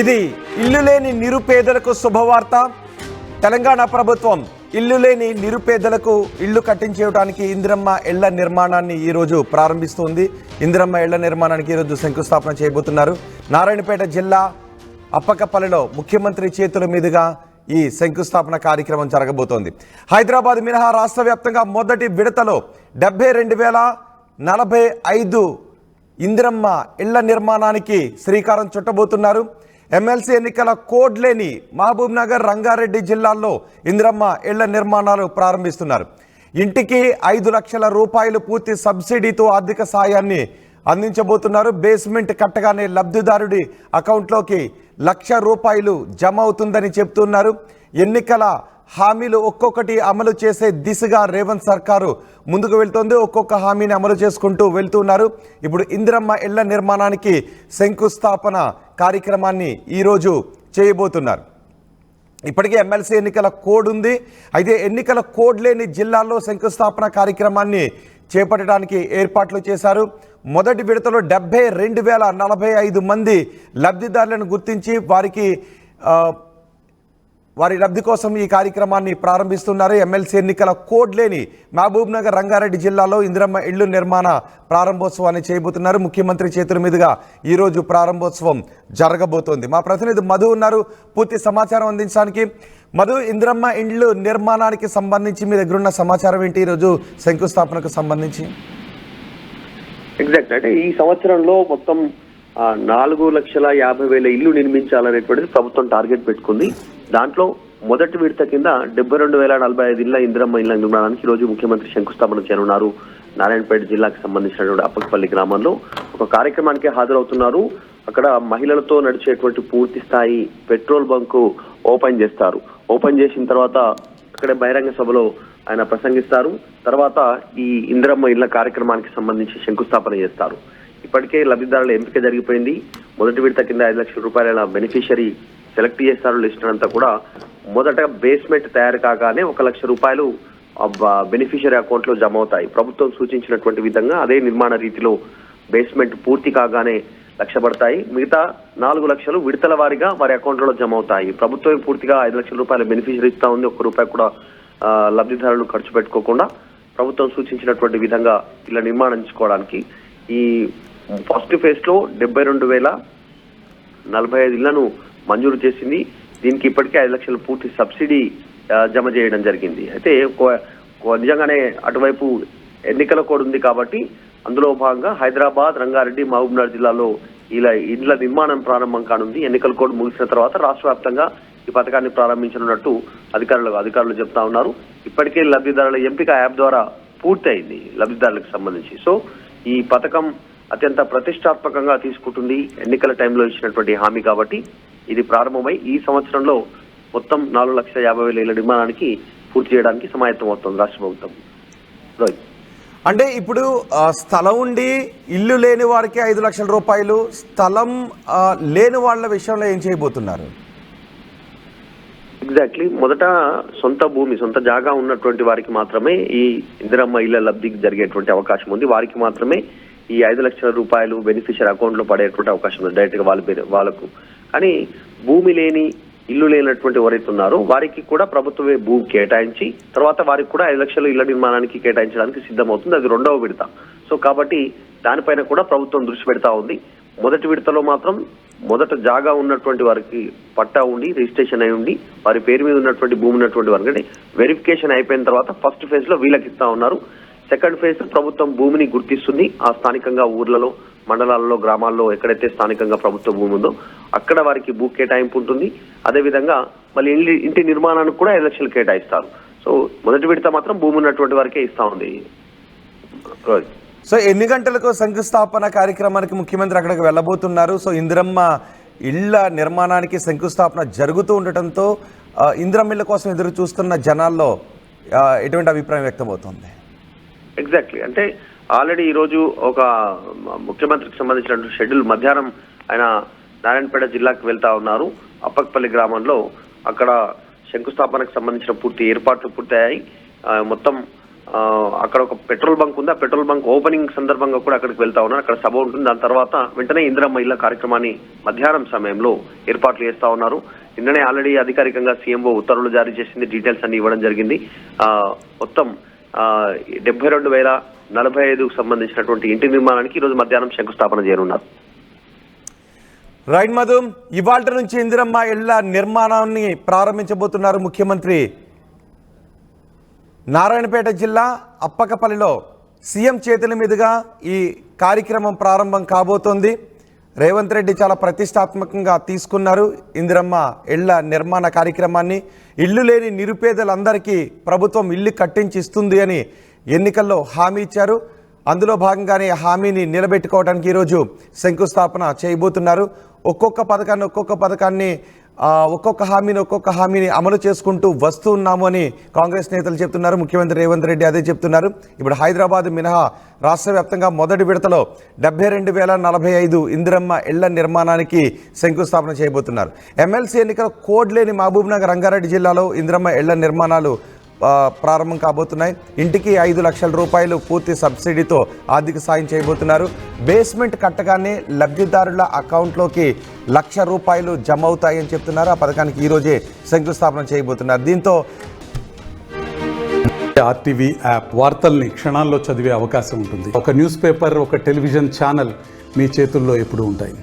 ఇది ఇల్లు లేని నిరుపేదలకు శుభవార్త. తెలంగాణ ప్రభుత్వం ఇల్లు లేని నిరుపేదలకు ఇల్లు కట్టించేయడానికి ఇందిరమ్మ ఇళ్ల నిర్మాణాన్ని ఈరోజు ప్రారంభిస్తుంది. ఇందిరమ్మ ఇళ్ల నిర్మాణానికి ఈరోజు శంకుస్థాపన చేయబోతున్నారు. నారాయణపేట జిల్లా అప్పకపల్లిలో ముఖ్యమంత్రి చేతుల మీదుగా ఈ శంకుస్థాపన కార్యక్రమం జరగబోతోంది. హైదరాబాద్ మినహా రాష్ట్ర వ్యాప్తంగా మొదటి విడతలో 72,045 ఇందిరమ్మ ఇళ్ల నిర్మాణానికి శ్రీకారం చుట్టబోతున్నారు. ఎమ్మెల్సీ ఎన్నికల కోడ్ లేని మహబూబ్ నగర్, రంగారెడ్డి జిల్లాల్లో ఇందిరమ్మ ఇళ్ల నిర్మాణాలు ప్రారంభిస్తున్నారు. ఇంటికి 5 లక్షల రూపాయలు పూర్తి సబ్సిడీతో ఆర్థిక సాయాన్ని అందించబోతున్నారు. బేస్మెంట్ కట్టగానే లబ్ధిదారుడి అకౌంట్లోకి 1,00,000 రూపాయలు జమ అవుతుందని చెప్తున్నారు. ఎన్నికల హామీలు ఒక్కొక్కటి అమలు చేసే దిశగా రేవంత్ సర్కారు ముందుకు వెళ్తోంది. ఒక్కొక్క హామీని అమలు చేసుకుంటూ వెళ్తున్నారు. ఇప్పుడు ఇందిరమ్మ ఇళ్ల నిర్మాణానికి శంకుస్థాపన కార్యక్రమాన్ని ఈరోజు చేయబోతున్నారు. ఇప్పటికే ఎమ్మెల్సీ ఎన్నికల కోడ్ ఉంది. అయితే ఎన్నికల కోడ్ లేని జిల్లాల్లో శంకుస్థాపన కార్యక్రమాన్ని చేపట్టడానికి ఏర్పాట్లు చేశారు. మొదటి విడతలో 72,045 మంది లబ్ధిదారులను గుర్తించి వారి లబ్ధి కోసం ఈ కార్యక్రమాన్ని ప్రారంభిస్తున్నారు. ఎమ్మెల్సీ ఎన్నికల కోడ్ లేని మహబూబ్ నగర్, రంగారెడ్డి జిల్లాలో ఇందిరమ్మ ఇళ్లు నిర్మాణ ప్రారంభోత్సవాన్ని చేయబోతున్నారు. ముఖ్యమంత్రి చేతుల మీదుగా ఈరోజు ప్రారంభోత్సవం జరగబోతోంది. మా ప్రతినిధి మధు ఉన్నారు పూర్తి సమాచారం అందించడానికి. మధు, ఇందిరమ్మ ఇండ్లు నిర్మాణానికి సంబంధించి మీ దగ్గర ఉన్న సమాచారం ఏంటి ఈరోజు శంకుస్థాపనకు సంబంధించి? ఎగ్జాక్ట్, అంటే ఈ సంవత్సరంలో మొత్తం 4,50,000 ఇల్లు నిర్మించాలనేటువంటిది ప్రభుత్వం టార్గెట్ పెట్టుకుంది. దాంట్లో మొదటి విడత కింద 72,045 ఇళ్ల ఇందిరమ్మ ఇళ్ల నిర్మాణానికి ఈరోజు ముఖ్యమంత్రి శంకుస్థాపన చేయనున్నారు. నారాయణపేట జిల్లాకు సంబంధించినటువంటి అప్పకపల్లి గ్రామంలో ఒక కార్యక్రమానికి హాజరవుతున్నారు. అక్కడ మహిళలతో నడిచేటువంటి పూర్తి స్థాయి పెట్రోల్ బంకు ఓపెన్ చేస్తారు. ఓపెన్ చేసిన తర్వాత అక్కడే బహిరంగ సభలో ఆయన ప్రసంగిస్తారు. తర్వాత ఈ ఇందిరమ్మ ఇళ్ల కార్యక్రమానికి సంబంధించి శంకుస్థాపన చేస్తారు. ఇప్పటికే లబ్ధిదారుల ఎంపిక జరిగిపోయింది. మొదటి విడత కింద 5 లక్షల రూపాయల బెనిఫిషరీ సెలెక్ట్ చేస్తారు. లిస్ట్ అంతా కూడా మొదట బేస్మెంట్ తయారు కాగానే 1,00,000 రూపాయలు బెనిఫిషరీ అకౌంట్ లో జమ అవుతాయి. ప్రభుత్వం సూచించినటువంటి విధంగా అదే నిర్మాణ రీతిలో బేస్మెంట్ పూర్తి కాగానే 1,00,000 పడతాయి. మిగతా 4 లక్షలు విడతల వారీగా వారి అకౌంట్లలో జమ అవుతాయి. ప్రభుత్వం పూర్తిగా 5 లక్షల రూపాయల బెనిఫిషరీ ఇస్తా ఉంది. 1 రూపాయి కూడా లబ్ధిదారులు ఖర్చు పెట్టుకోకుండా ప్రభుత్వం సూచించినటువంటి విధంగా ఇలా నిర్మాణించుకోవడానికి ఈ ఫస్ట్ ఫేజ్ లో 72,045 ఇళ్లను మంజూరు చేసింది. దీనికి ఇప్పటికే 5 లక్షల పూర్తి సబ్సిడీ జమ చేయడం జరిగింది. అయితే నిజంగానే అటువైపు ఎన్నికల కోడ్ ఉంది కాబట్టి అందులో భాగంగా హైదరాబాద్, రంగారెడ్డి, మహబూబ్ నగర్ జిల్లాలో ఇలా ఇండ్ల నిర్మాణం ప్రారంభం కానుంది. ఎన్నికల కోడ్ ముగిసిన తర్వాత రాష్ట్ర వ్యాప్తంగా ఈ పథకాన్ని ప్రారంభించనున్నట్టు అధికారులు చెప్తా ఉన్నారు. ఇప్పటికే లబ్ధిదారుల ఎంపిక యాప్ ద్వారా పూర్తి అయింది లబ్ధిదారులకు సంబంధించి. సో ఈ పథకం అత్యంత ప్రతిష్టాత్మకంగా తీసుకుంటుంది. ఎన్నికల టైంలో ఇచ్చినటువంటి హామీ కాబట్టి ఇది ప్రారంభమై ఈ సంవత్సరంలో మొత్తం 4,50,000 ఇళ్ల నిర్మాణానికి పూర్తి చేయడానికి సమాయత్తం అవుతుంది రాష్ట్ర ప్రభుత్వం. అంటే ఇప్పుడు స్థలం ఉండి ఇల్లు లేని వారికి 5 లక్షల రూపాయలు, స్థలం లేని వాళ్ళ విషయంలో ఏం చేయబోతున్నారు? ఎగ్జాక్ట్లీ, మొదట సొంత భూమి, సొంత జాగా ఉన్నటువంటి వారికి మాత్రమే ఈ ఇందిరమ్మ ఇళ్ల లబ్ధికి జరిగేటువంటి అవకాశం ఉంది. వారికి మాత్రమే ఈ 5 లక్షల రూపాయలు బెనిఫిషియరీ అకౌంట్ లో పడేటువంటి అవకాశం ఉంది డైరెక్ట్ గా వాళ్ళకు. కానీ భూమి లేని, ఇల్లు లేనటువంటి ఎవరైతే ఉన్నారో వారికి కూడా ప్రభుత్వమే భూమి కేటాయించి తర్వాత వారికి కూడా 5 లక్షలు ఇళ్ల నిర్మాణానికి కేటాయించడానికి సిద్ధమవుతుంది. అది 2వ విడత. సో కాబట్టి దానిపైన కూడా ప్రభుత్వం దృష్టి పెడతా ఉంది. మొదటి విడతలో మాత్రం మొదట జాగా ఉన్నటువంటి వారికి పట్టా ఉండి రిజిస్ట్రేషన్ అయి ఉండి వారి పేరు మీద ఉన్నటువంటి భూమి ఉన్నటువంటి వారికి వెరిఫికేషన్ అయిపోయిన తర్వాత ఫస్ట్ ఫేజ్ లో వీళ్ళకి ఇస్తా ఉన్నారు. సెకండ్ ఫేజ్ ప్రభుత్వం భూమిని గుర్తిస్తుంది. ఆ స్థానికంగా ఊర్లలో, మండలాలలో, గ్రామాల్లో ఎక్కడైతే స్థానికంగా ప్రభుత్వ భూమి ఉందో అక్కడ వారికి భూ కేటాయింపు ఉంటుంది. అదేవిధంగా మళ్ళీ ఇంటి నిర్మాణానికి కూడా 5 లక్షలు కేటాయిస్తారు. సో మొదటి విడత మాత్రం భూమి ఉన్నటువంటి వారికే ఇస్తా ఉంది. సో ఎన్ని గంటలకు శంకుస్థాపన కార్యక్రమానికి ముఖ్యమంత్రి అక్కడికి వెళ్ళబోతున్నారు? సో ఇందిరమ్మ ఇళ్ల నిర్మాణానికి శంకుస్థాపన జరుగుతూ ఉండటంతో ఇందిరమ్మ ఇళ్ల కోసం ఎదురు చూస్తున్న జనాల్లో ఎటువంటి అభిప్రాయం వ్యక్తమవుతుంది? ఎగ్జాక్ట్లీ, అంటే ఆల్రెడీ ఈరోజు ఒక ముఖ్యమంత్రికి సంబంధించినటువంటి షెడ్యూల్ మధ్యాహ్నం ఆయన నారాయణపేట జిల్లాకు వెళ్తా ఉన్నారు. అప్పకపల్లి గ్రామంలో అక్కడ శంకుస్థాపనకు సంబంధించిన పూర్తి ఏర్పాట్లు పూర్తయ్యాయి. మొత్తం అక్కడ ఒక పెట్రోల్ బంక్ ఉంది. ఆ పెట్రోల్ బంక్ ఓపెనింగ్ సందర్భంగా కూడా అక్కడికి వెళ్తా ఉన్నారు. అక్కడ సభ ఉంటుంది. దాని తర్వాత వెంటనే ఇందిరమ్మ ఇళ్ల కార్యక్రమాన్ని మధ్యాహ్నం సమయంలో ఏర్పాట్లు చేస్తా ఉన్నారు. నిన్ననే ఆల్రెడీ అధికారికంగా సీఎంఓ ఉత్తర్వులు జారీ చేసింది. డీటెయిల్స్ అన్ని ఇవ్వడం జరిగింది. మొత్తం 72,045కు సంబంధించినటువంటి ఇంటి నిర్మాణానికి ఈరోజు మధ్యాహ్నం శంకుస్థాపన చేయనున్నారు. రైట్ మధు, ఇవాళ నుంచి ఇందిరమ్మ ఇళ్ల నిర్మాణాన్ని ప్రారంభించబోతున్నారు ముఖ్యమంత్రి. నారాయణపేట జిల్లా అప్పకపల్లిలో సీఎం చేతుల మీదుగా ఈ కార్యక్రమం ప్రారంభం కాబోతోంది. రేవంత్ రెడ్డి చాలా ప్రతిష్టాత్మకంగా తీసుకున్నారు ఇందిరమ్మ ఇళ్ల నిర్మాణ కార్యక్రమాన్ని. ఇల్లు లేని నిరుపేదలందరికీ ప్రభుత్వం ఇల్లు కట్టించి ఇస్తుంది అని ఎన్నికల్లో హామీ ఇచ్చారు. అందులో భాగంగానే హామీని నిలబెట్టుకోవడానికి ఈరోజు శంకుస్థాపన చేయబోతున్నారు. ఒక్కొక్క పథకాన్ని ఒక్కొక్క హామీని అమలు చేసుకుంటూ వస్తూ ఉన్నాము అని కాంగ్రెస్ నేతలు చెప్తున్నారు. ముఖ్యమంత్రి రేవంత్ రెడ్డి అదే చెప్తున్నారు. ఇప్పుడు హైదరాబాద్ మినహా రాష్ట్ర వ్యాప్తంగా మొదటి విడతలో 72,045 ఇందిరమ్మ ఇళ్ల నిర్మాణానికి శంకుస్థాపన చేయబోతున్నారు. ఎమ్మెల్సీ ఎన్నికల కోడ్ లేని మహబూబ్ నగర్ రంగారెడ్డి జిల్లాలో ఇందిరమ్మ ఇళ్ల నిర్మాణాలు ప్రారంభం కాబోతున్నాయి. ఇంటికి 5 లక్షల రూపాయలు పూర్తి సబ్సిడీతో ఆర్థిక సాయం చేయబోతున్నారు. బేస్మెంట్ కట్టగానే లబ్ధిదారుల అకౌంట్లోకి 1,00,000 రూపాయలు జమ అవుతాయని చెప్తున్నారు. ఆ పథకానికి ఈరోజే శంకుస్థాపన చేయబోతున్నారు. దీంతో ఆర్టీవీ యాప్ వార్తల్ని క్షణాల్లో చదివే అవకాశం ఉంటుంది. ఒక న్యూస్ పేపర్, ఒక టెలివిజన్ ఛానల్ మీ చేతుల్లో ఎప్పుడూ ఉంటాయి.